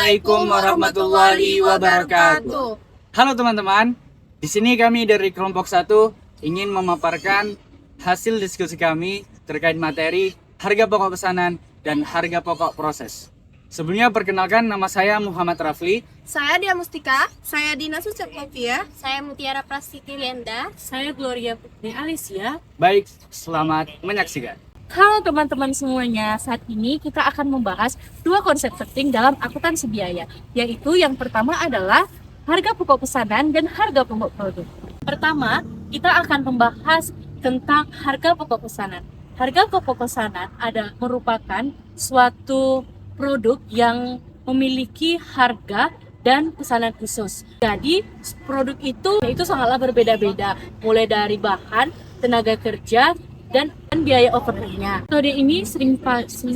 Assalamualaikum warahmatullahi wabarakatuh. Halo teman-teman, di sini kami dari kelompok 1 ingin memaparkan hasil diskusi kami terkait materi harga pokok pesanan dan harga pokok proses. Sebelumnya perkenalkan, nama saya Muhammad Rafli. Saya Dia Mustika. Saya Dina Suciatovia. Saya Mutiara Prastiti Lianda. Saya Gloria Putri Alicia. Baik, selamat menyaksikan. Halo teman-teman semuanya, saat ini kita akan membahas dua konsep penting dalam akuntansi biaya, yaitu yang pertama adalah harga pokok pesanan dan harga pokok produk. Pertama, kita akan membahas tentang harga pokok pesanan. Harga pokok pesanan merupakan suatu produk yang memiliki harga dan pesanan khusus. Jadi produk itu sangatlah berbeda-beda, mulai dari bahan, tenaga kerja, dan biaya overhead-nya. Metode ini sering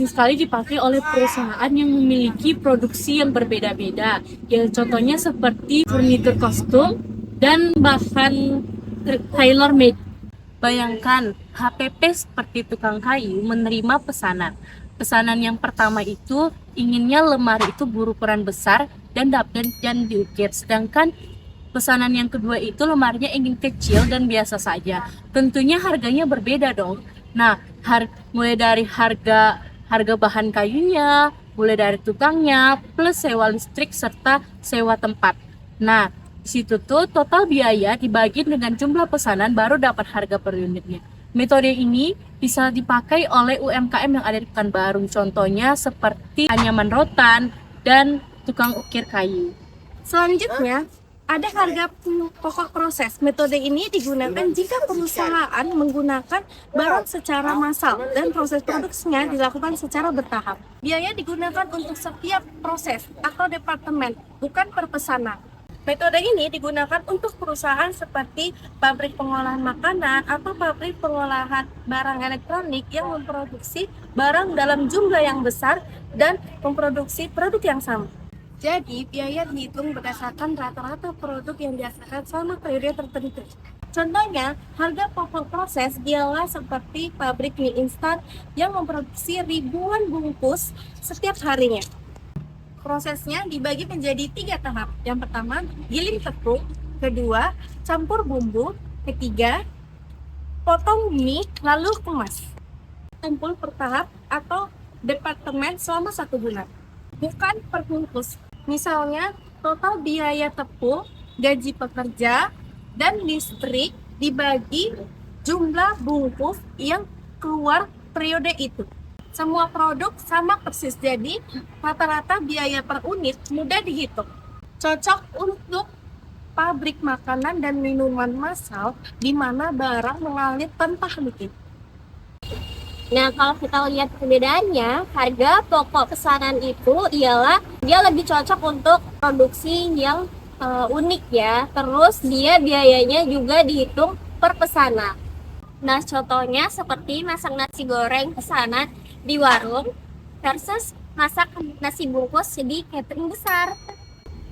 sekali dipakai oleh perusahaan yang memiliki produksi yang berbeda-beda. Ya, contohnya seperti furnitur kostum dan bahan tailor made. Bayangkan HPP seperti tukang kayu menerima pesanan. Pesanan yang pertama itu inginnya lemari itu berukuran besar dan diukir, sedangkan pesanan yang kedua itu lemarinya ingin kecil dan biasa saja. Tentunya harganya berbeda dong. Nah, mulai dari harga bahan kayunya, mulai dari tukangnya, plus sewa listrik serta sewa tempat. Nah, di situ tuh total biaya dibagi dengan jumlah pesanan baru dapat harga per unitnya. Metode ini bisa dipakai oleh UMKM yang ada di Pekanbaru. Contohnya seperti anyaman rotan dan tukang ukir kayu. Selanjutnya, ada harga pokok proses. Metode ini digunakan jika perusahaan menggunakan barang secara massal dan proses produksinya dilakukan secara bertahap. Biaya digunakan untuk setiap proses atau departemen, bukan per pesanan. Metode ini digunakan untuk perusahaan seperti pabrik pengolahan makanan atau pabrik pengolahan barang elektronik yang memproduksi barang dalam jumlah yang besar dan memproduksi produk yang sama. Jadi, biaya dihitung berdasarkan rata-rata produk yang dihasilkan selama periode tertentu. Contohnya, harga pokok proses ialah seperti pabrik mie instan yang memproduksi ribuan bungkus setiap harinya. Prosesnya dibagi menjadi 3 tahap. Yang pertama, giling tepung. Kedua, campur bumbu. Ketiga, potong mie lalu kemas. Kumpul per tahap atau departemen selama 1 bulan. Bukan per bungkus. Misalnya, total biaya tepung, gaji pekerja, dan listrik dibagi jumlah bungkus yang keluar periode itu. Semua produk sama persis, jadi rata-rata biaya per unit mudah dihitung. Cocok untuk pabrik makanan dan minuman massal di mana barang mengalir tanpa liquid. Nah, kalau kita lihat perbedaannya, harga pokok pesanan itu ialah dia lebih cocok untuk produksi yang unik ya. Terus dia biayanya juga dihitung per pesanan. Nah, contohnya seperti masak nasi goreng pesanan di warung versus masak nasi bungkus di catering besar.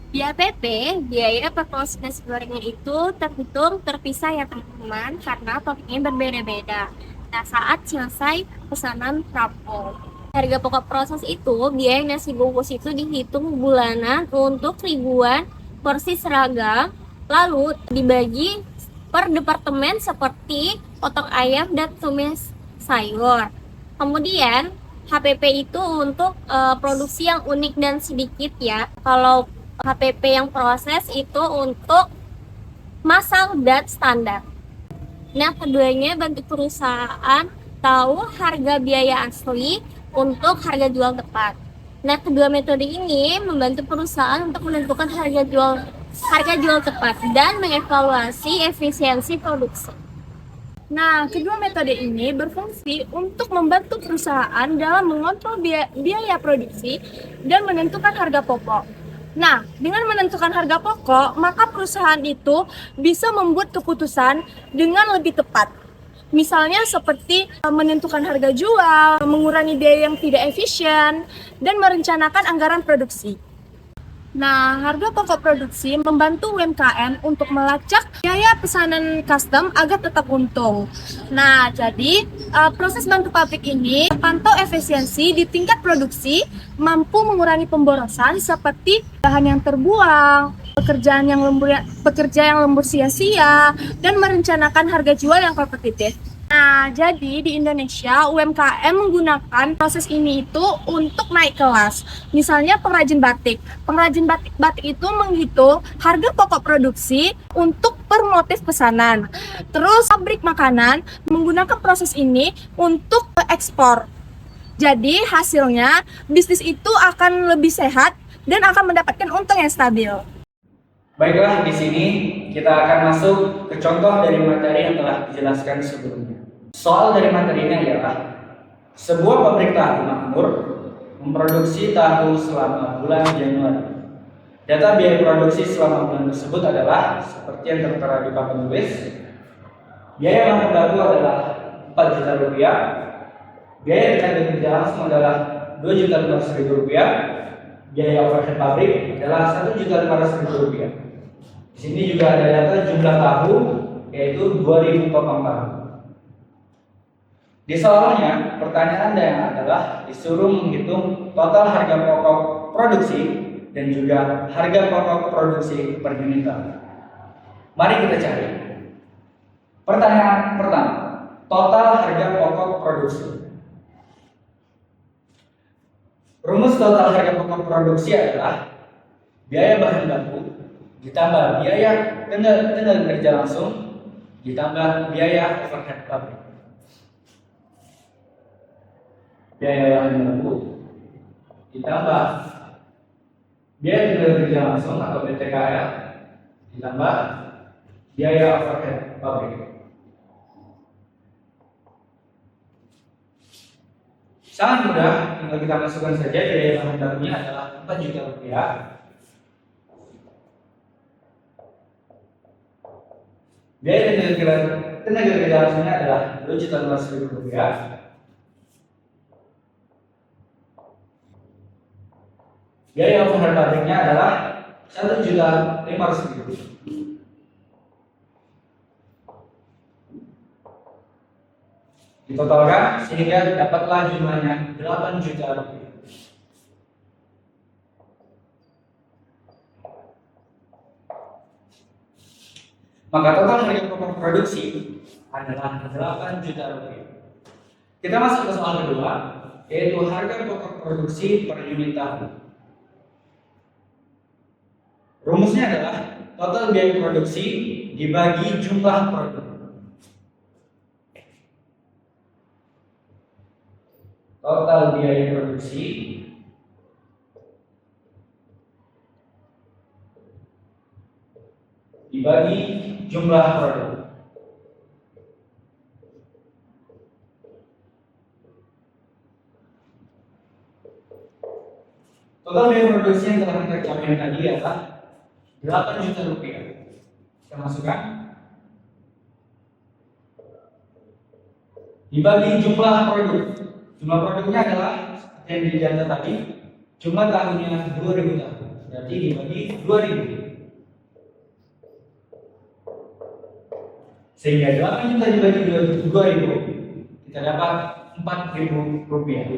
Di APP, biaya per porsi nasi gorengnya itu terhitung terpisah ya teman-teman, karena topiknya berbeda-beda. Nah, saat selesai pesanan rapor, harga pokok proses itu biaya nasi bungkus itu dihitung bulanan untuk ribuan porsi seragam, lalu dibagi per departemen seperti potong ayam dan tumis sayur. Kemudian HPP itu untuk produksi yang unik dan sedikit ya. Kalau HPP yang proses itu untuk massal dan standar. Nah, keduanya bantu perusahaan tahu harga biaya asli untuk harga jual tepat. Nah, kedua metode ini membantu perusahaan untuk menentukan harga jual tepat dan mengevaluasi efisiensi produksi. Nah, kedua metode ini berfungsi untuk membantu perusahaan dalam mengontrol biaya produksi dan menentukan harga pokok. Nah, dengan menentukan harga pokok, maka perusahaan itu bisa membuat keputusan dengan lebih tepat. Misalnya seperti menentukan harga jual, mengurangi biaya yang tidak efisien, dan merencanakan anggaran produksi. Nah, harga pokok produksi membantu UMKM untuk melacak biaya pesanan custom agar tetap untung. Nah, jadi proses bantu pabrik ini pantau efisiensi di tingkat produksi, mampu mengurangi pemborosan seperti bahan yang terbuang, pekerja yang lembur sia-sia, dan merencanakan harga jual yang kompetitif. Nah, jadi di Indonesia UMKM menggunakan proses ini itu untuk naik kelas. Misalnya pengrajin batik. Pengrajin batik itu menghitung harga pokok produksi untuk per motif pesanan. Terus pabrik makanan menggunakan proses ini untuk ekspor. Jadi hasilnya bisnis itu akan lebih sehat dan akan mendapatkan untung yang stabil. Baiklah, di sini kita akan masuk ke contoh dari materi yang telah dijelaskan sebelumnya. Soal dari materi ini adalah sebuah pabrik tahu makmur memproduksi tahu selama bulan Januari. Data biaya produksi selama bulan tersebut adalah seperti yang tertera di papan tulis. Biaya bahan baku adalah 4 juta rupiah. Biaya tenaga kerja langsung adalah 2.500.000 rupiah. Biaya overhead pabrik adalah 1.500.000 rupiah. Di sini juga ada data jumlah tahu, yaitu 2.000 potong tahu. Di soalnya, pertanyaan yang adalah disuruh menghitung total harga pokok produksi dan juga harga pokok produksi per unit tahu. Mari kita cari. Pertanyaan pertama, total harga pokok produksi. Rumus total harga pokok produksi adalah biaya bahan baku ditambah biaya tenaga kerja langsung ditambah biaya overhead pabrik. Biaya bahan baku ditambah biaya tenaga kerja langsung atau BTKL ditambah biaya overhead pabrik. Sangat mudah, tinggal kita masukkan saja biaya bahan bakunya adalah 4 juta rupiah. Biaya tenaga kerja langsungnya adalah 2.500.000 rupiah. Biaya overhead pabriknya adalah 1.500.000 rupiah. Ditotalkan sehingga dapatlah jumlahnya 8 juta rupiah. Maka total harga pokok produksi adalah 8 juta rupiah. Kita masuk ke soal kedua, yaitu harga pokok produksi per unit tahu. Rumusnya adalah total biaya produksi dibagi jumlah produk. Total biaya produksi dibagi jumlah produk. Total biaya produksi yang telah kita capai tadi adalah 8 juta rupiah. Kita masukkan dibagi jumlah produk. Jumlah produknya adalah yang di data tadi, jumlah tahunnya 2000 tahun. Berarti dibagi 2000. Sehingga 8 juta dibagi 2000, kita dapat 4.000 rupiah.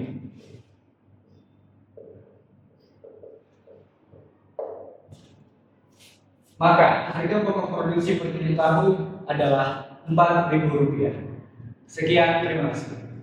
Maka harga pokok produksi per unit tahu adalah 4.000 rupiah. Sekian, terima kasih.